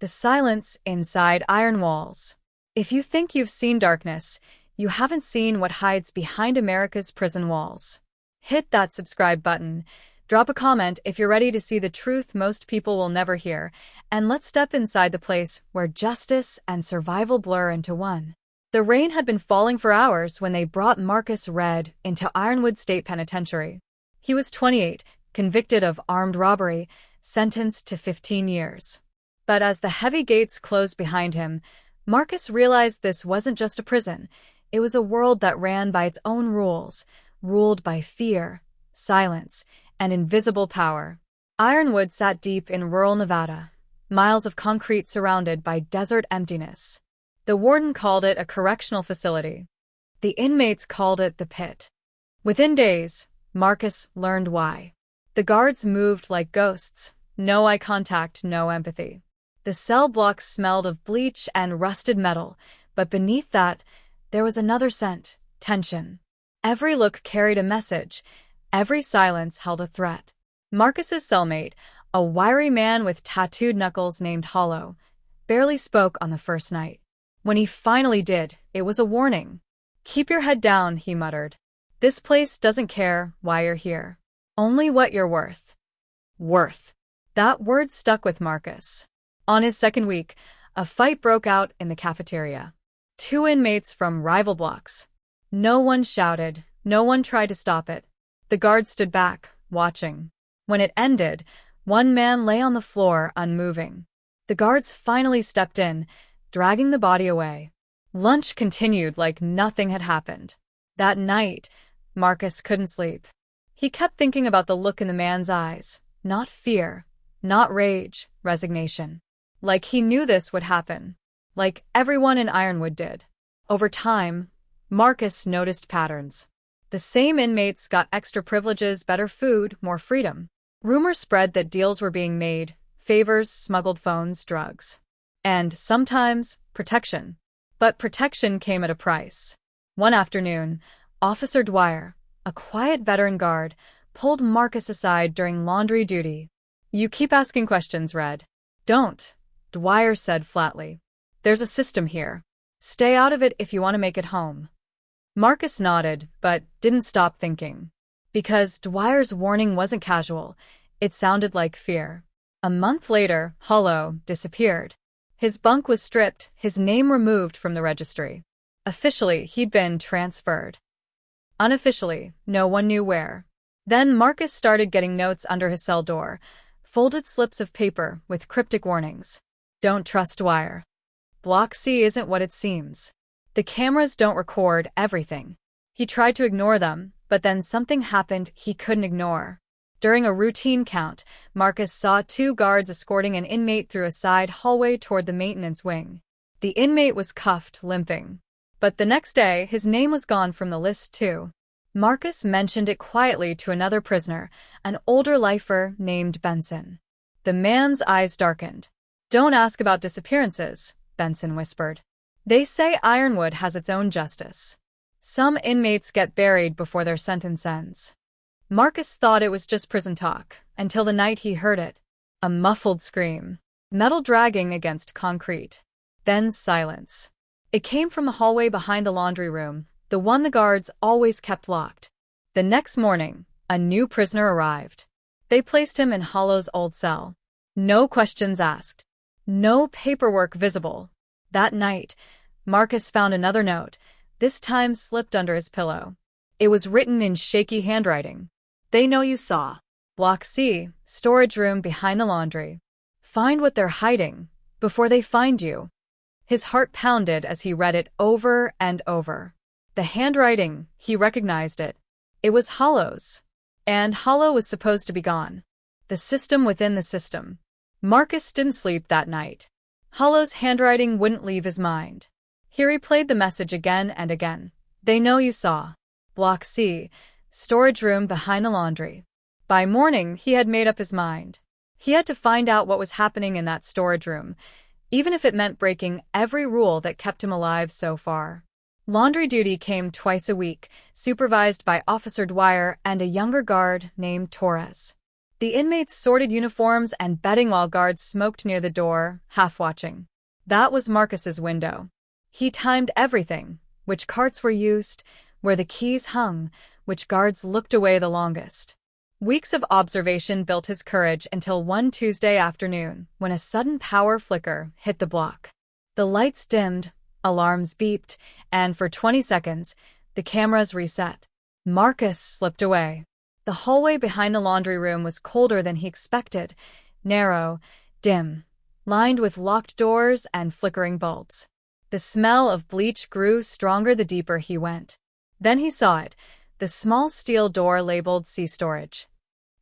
The silence inside iron walls. If you think you've seen darkness, you haven't seen what hides behind America's prison walls. Hit that subscribe button, drop a comment if you're ready to see the truth most people will never hear, and let's step inside the place where justice and survival blur into one. The rain had been falling for hours when they brought Marcus Red into Ironwood State Penitentiary. He was 28, convicted of armed robbery, sentenced to 15 years. But as the heavy gates closed behind him, Marcus realized this wasn't just a prison. It was a world that ran by its own rules, ruled by fear, silence, and invisible power. Ironwood sat deep in rural Nevada, miles of concrete surrounded by desert emptiness. The warden called it a correctional facility. The inmates called it the pit. Within days, Marcus learned why. The guards moved like ghosts, no eye contact, no empathy. The cell blocks smelled of bleach and rusted metal, but beneath that, there was another scent: tension. Every look carried a message. Every silence held a threat. Marcus's cellmate, a wiry man with tattooed knuckles named Hollow, barely spoke on the first night. When he finally did, it was a warning. "Keep your head down," he muttered. "This place doesn't care why you're here. Only what you're worth." Worth. That word stuck with Marcus. On his second week, a fight broke out in the cafeteria. Two inmates from rival blocks. No one shouted, no one tried to stop it. The guards stood back, watching. When it ended, one man lay on the floor, unmoving. The guards finally stepped in, dragging the body away. Lunch continued like nothing had happened. That night, Marcus couldn't sleep. He kept thinking about the look in the man's eyes. Not fear, not rage, resignation. Like he knew this would happen. Like everyone in Ironwood did. Over time, Marcus noticed patterns. The same inmates got extra privileges, better food, more freedom. Rumors spread that deals were being made, favors, smuggled phones, drugs. And sometimes, protection. But protection came at a price. One afternoon, Officer Dwyer, a quiet veteran guard, pulled Marcus aside during laundry duty. "You keep asking questions, Red." "Don't," Dwyer said flatly. "There's a system here. Stay out of it if you want to make it home." Marcus nodded, but didn't stop thinking. Because Dwyer's warning wasn't casual, it sounded like fear. A month later, Hollow disappeared. His bunk was stripped, his name removed from the registry. Officially, he'd been transferred. Unofficially, no one knew where. Then Marcus started getting notes under his cell door, folded slips of paper with cryptic warnings. "Don't trust Dwyer. Block C isn't what it seems. The cameras don't record everything." He tried to ignore them, but then something happened he couldn't ignore. During a routine count, Marcus saw two guards escorting an inmate through a side hallway toward the maintenance wing. The inmate was cuffed, limping. But the next day, his name was gone from the list too. Marcus mentioned it quietly to another prisoner, an older lifer named Benson. The man's eyes darkened. "Don't ask about disappearances," Benson whispered. "They say Ironwood has its own justice. Some inmates get buried before their sentence ends." Marcus thought it was just prison talk, until the night he heard it. A muffled scream. Metal dragging against concrete. Then silence. It came from the hallway behind the laundry room, the one the guards always kept locked. The next morning, a new prisoner arrived. They placed him in Hollow's old cell. No questions asked. No paperwork visible. That night, Marcus found another note, this time slipped under his pillow. It was written in shaky handwriting. "They know you saw. Block C, storage room behind the laundry. Find what they're hiding, before they find you." His heart pounded as he read it over and over. The handwriting, he recognized it. It was Hollow's. And Hollow was supposed to be gone. The system within the system. Marcus didn't sleep that night. Hollow's handwriting wouldn't leave his mind. He replayed the message again and again. "They know you saw. Block C, storage room behind the laundry." By morning, he had made up his mind. He had to find out what was happening in that storage room, even if it meant breaking every rule that kept him alive so far. Laundry duty came twice a week, supervised by Officer Dwyer and a younger guard named Torres. The inmates sorted uniforms and bedding while guards smoked near the door, half watching. That was Marcus's window. He timed everything, which carts were used, where the keys hung, which guards looked away the longest. Weeks of observation built his courage until one Tuesday afternoon, when a sudden power flicker hit the block. The lights dimmed, alarms beeped, and for 20 seconds, the cameras reset. Marcus slipped away. The hallway behind the laundry room was colder than he expected, narrow, dim, lined with locked doors and flickering bulbs. The smell of bleach grew stronger the deeper he went. Then he saw it, the small steel door labeled Sea Storage.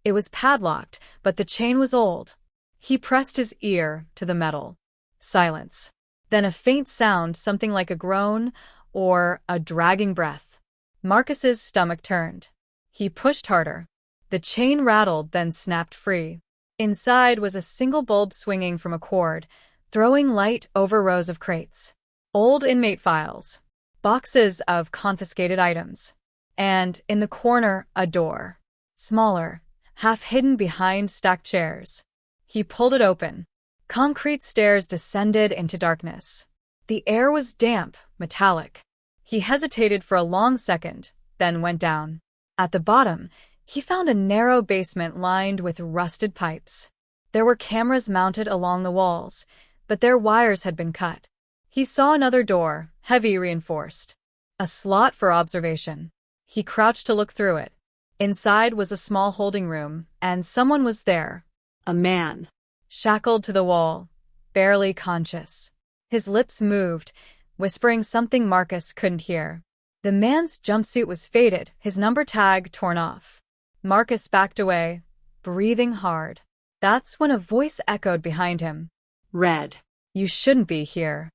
It was padlocked, but the chain was old. He pressed his ear to the metal. Silence. Then a faint sound, something like a groan or a dragging breath. Marcus's stomach turned. He pushed harder. The chain rattled, then snapped free. Inside was a single bulb swinging from a cord, throwing light over rows of crates. Old inmate files. Boxes of confiscated items. And, in the corner, a door. Smaller, half hidden behind stacked chairs. He pulled it open. Concrete stairs descended into darkness. The air was damp, metallic. He hesitated for a long second, then went down. At the bottom, he found a narrow basement lined with rusted pipes. There were cameras mounted along the walls, but their wires had been cut. He saw another door, heavy reinforced. A slot for observation. He crouched to look through it. Inside was a small holding room, and someone was there. A man. Shackled to the wall, barely conscious. His lips moved, whispering something Marcus couldn't hear. The man's jumpsuit was faded, his number tag torn off. Marcus backed away, breathing hard. That's when a voice echoed behind him. "Red, you shouldn't be here."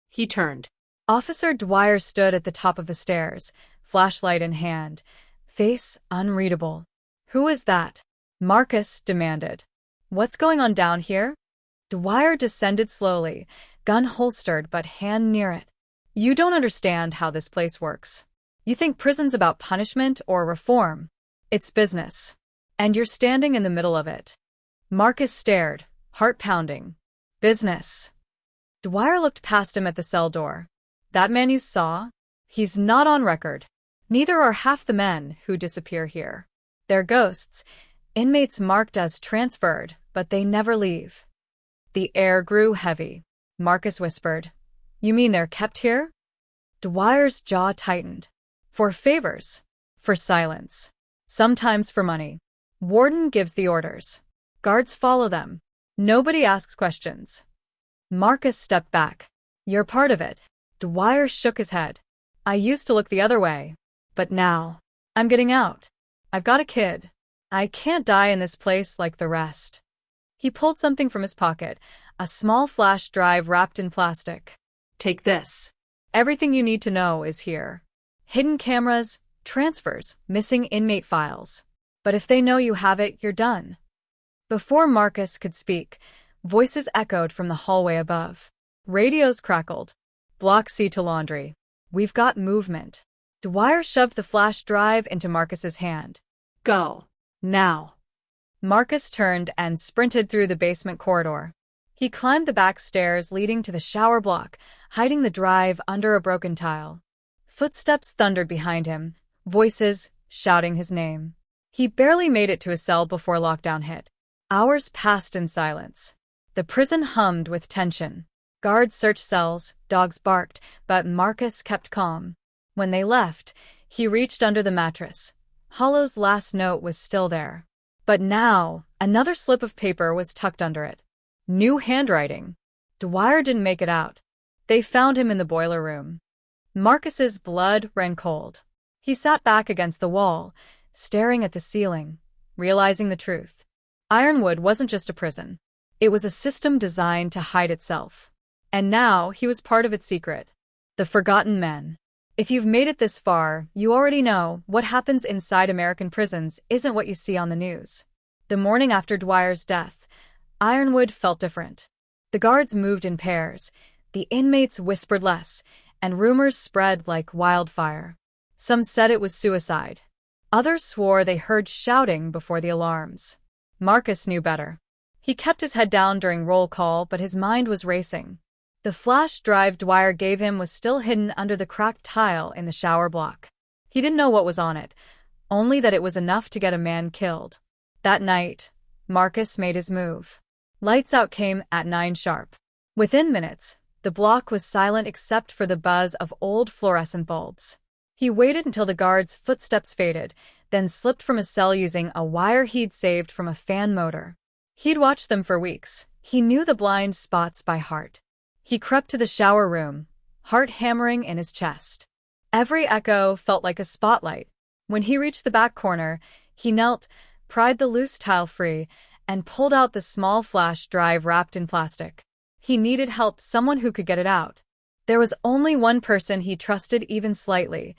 He turned. Officer Dwyer stood at the top of the stairs, flashlight in hand, face unreadable. "Who is that?" Marcus demanded. "What's going on down here?" Dwyer descended slowly, gun holstered but hand near it. "You don't understand how this place works. You think prison's about punishment or reform. It's business. And you're standing in the middle of it." Marcus stared, heart pounding. "Business." Dwyer looked past him at the cell door. "That man you saw? He's not on record. Neither are half the men who disappear here. They're ghosts, inmates marked as transferred, but they never leave." The air grew heavy. Marcus whispered, "You mean they're kept here?" Dwyer's jaw tightened. "For favors. For silence. Sometimes for money. Warden gives the orders. Guards follow them. Nobody asks questions." Marcus stepped back. "You're part of it." Dwyer shook his head. "I used to look the other way. But now, I'm getting out. I've got a kid. I can't die in this place like the rest." He pulled something from his pocket, a small flash drive wrapped in plastic. "Take this. Everything you need to know is here. Hidden cameras, transfers, missing inmate files. But if they know you have it, you're done." Before Marcus could speak, voices echoed from the hallway above. Radios crackled. "Block C to laundry. We've got movement." Dwyer shoved the flash drive into Marcus's hand. "Go. Now." Marcus turned and sprinted through the basement corridor. He climbed the back stairs leading to the shower block, hiding the drive under a broken tile. Footsteps thundered behind him, voices shouting his name. He barely made it to his cell before lockdown hit. Hours passed in silence. The prison hummed with tension. Guards searched cells, dogs barked, but Marcus kept calm. When they left, he reached under the mattress. Hollow's last note was still there. But now, another slip of paper was tucked under it. New handwriting. Dwyer didn't make it out. They found him in the boiler room. Marcus's blood ran cold. He sat back against the wall, staring at the ceiling, realizing the truth. Ironwood wasn't just a prison. It was a system designed to hide itself. And now he was part of its secret. The Forgotten Men. If you've made it this far, you already know what happens inside American prisons isn't what you see on the news. The morning after Dwyer's death, Ironwood felt different. The guards moved in pairs, the inmates whispered less, and rumors spread like wildfire. Some said it was suicide. Others swore they heard shouting before the alarms. Marcus knew better. He kept his head down during roll call, but his mind was racing. The flash drive Dwyer gave him was still hidden under the cracked tile in the shower block. He didn't know what was on it, only that it was enough to get a man killed. That night, Marcus made his move. Lights out came at 9 sharp. Within minutes, the block was silent except for the buzz of old fluorescent bulbs. He waited until the guard's footsteps faded, then slipped from his cell using a wire he'd saved from a fan motor. He'd watched them for weeks. He knew the blind spots by heart. He crept to the shower room, heart hammering in his chest. Every echo felt like a spotlight. When he reached the back corner, he knelt, pried the loose tile free, and pulled out the small flash drive wrapped in plastic. He needed help, someone who could get it out. There was only one person he trusted even slightly,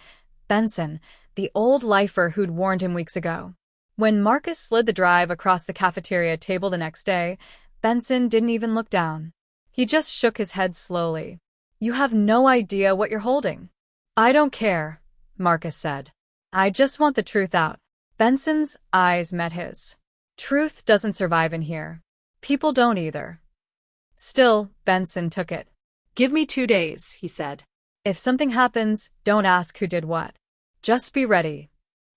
Benson, the old lifer who'd warned him weeks ago. When Marcus slid the drive across the cafeteria table the next day, Benson didn't even look down. He just shook his head slowly. "You have no idea what you're holding." "I don't care," Marcus said. "I just want the truth out." Benson's eyes met his. "Truth doesn't survive in here. People don't either." Still, Benson took it. "Give me 2 days," he said. "If something happens, don't ask who did what. Just be ready."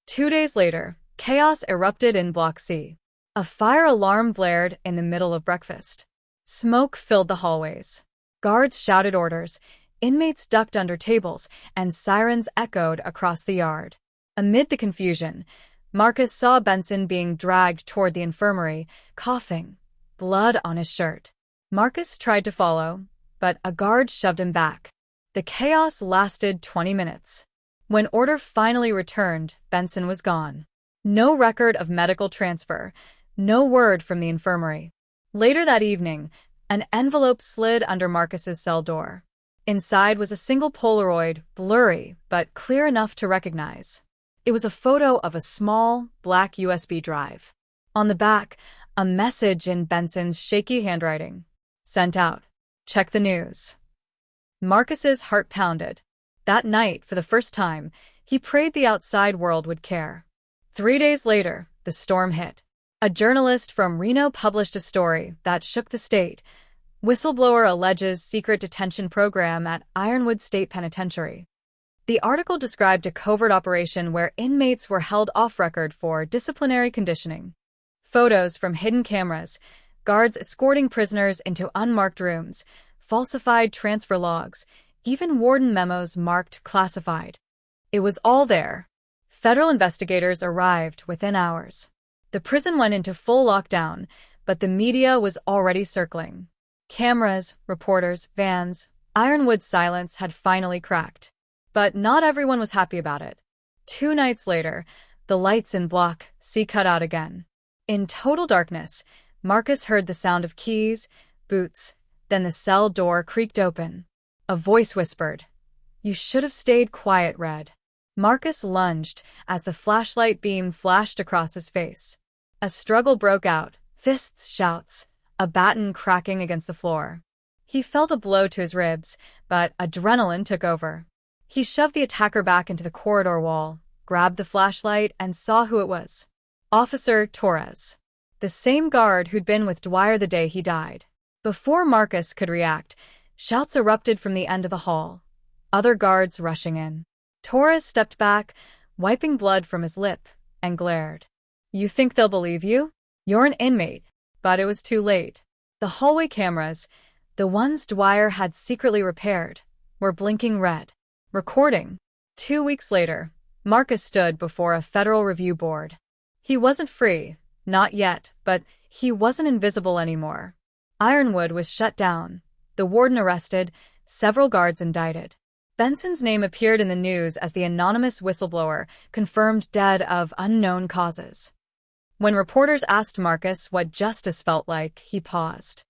2 days later, chaos erupted in Block C. A fire alarm blared in the middle of breakfast. Smoke filled the hallways. Guards shouted orders, inmates ducked under tables, and sirens echoed across the yard. Amid the confusion, Marcus saw Benson being dragged toward the infirmary, coughing, blood on his shirt. Marcus tried to follow, but a guard shoved him back. The chaos lasted 20 minutes. When order finally returned, Benson was gone. No record of medical transfer, no word from the infirmary. Later that evening, an envelope slid under Marcus's cell door. Inside was a single Polaroid, blurry but clear enough to recognize. It was a photo of a small, black USB drive. On the back, a message in Benson's shaky handwriting. "Sent out. Check the news." Marcus's heart pounded. That night, for the first time, he prayed the outside world would care. 3 days later, the storm hit. A journalist from Reno published a story that shook the state. Whistleblower alleges secret detention program at Ironwood State Penitentiary. The article described a covert operation where inmates were held off record for disciplinary conditioning. Photos from hidden cameras, guards escorting prisoners into unmarked rooms, falsified transfer logs, even warden memos marked classified. It was all there. Federal investigators arrived within hours. The prison went into full lockdown, but the media was already circling. Cameras, reporters, vans, Ironwood's silence had finally cracked. But not everyone was happy about it. 2 nights later, the lights in Block C cut out again. In total darkness, Marcus heard the sound of keys, boots, then the cell door creaked open. A voice whispered, "You should have stayed quiet, Red." Marcus lunged as the flashlight beam flashed across his face. A struggle broke out, fists, shouts, a baton cracking against the floor. He felt a blow to his ribs, but adrenaline took over. He shoved the attacker back into the corridor wall, grabbed the flashlight, and saw who it was. Officer Torres. The same guard who'd been with Dwyer the day he died. Before Marcus could react, shouts erupted from the end of the hall. Other guards rushing in. Torres stepped back, wiping blood from his lip, and glared. "You think they'll believe you? You're an inmate." But it was too late. The hallway cameras, the ones Dwyer had secretly repaired, were blinking red. Recording. 2 weeks later, Marcus stood before a federal review board. He wasn't free, not yet, but he wasn't invisible anymore. Ironwood was shut down, the warden arrested, several guards indicted. Benson's name appeared in the news as the anonymous whistleblower, confirmed dead of unknown causes. When reporters asked Marcus what justice felt like, he paused.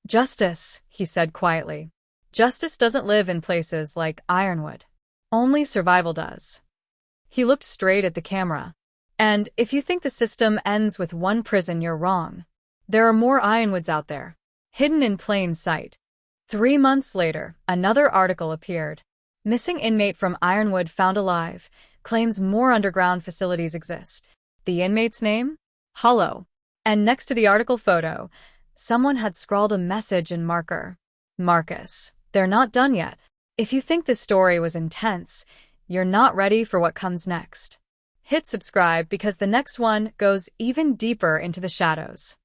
"Justice," he said quietly. "Justice doesn't live in places like Ironwood. Only survival does." He looked straight at the camera. "And if you think the system ends with one prison, you're wrong. There are more Ironwoods out there, hidden in plain sight." 3 months later, another article appeared. Missing inmate from Ironwood found alive, claims more underground facilities exist. The inmate's name? Hollow. And next to the article photo, someone had scrawled a message in marker. Marcus, they're not done yet. If you think this story was intense, you're not ready for what comes next. Hit subscribe because the next one goes even deeper into the shadows.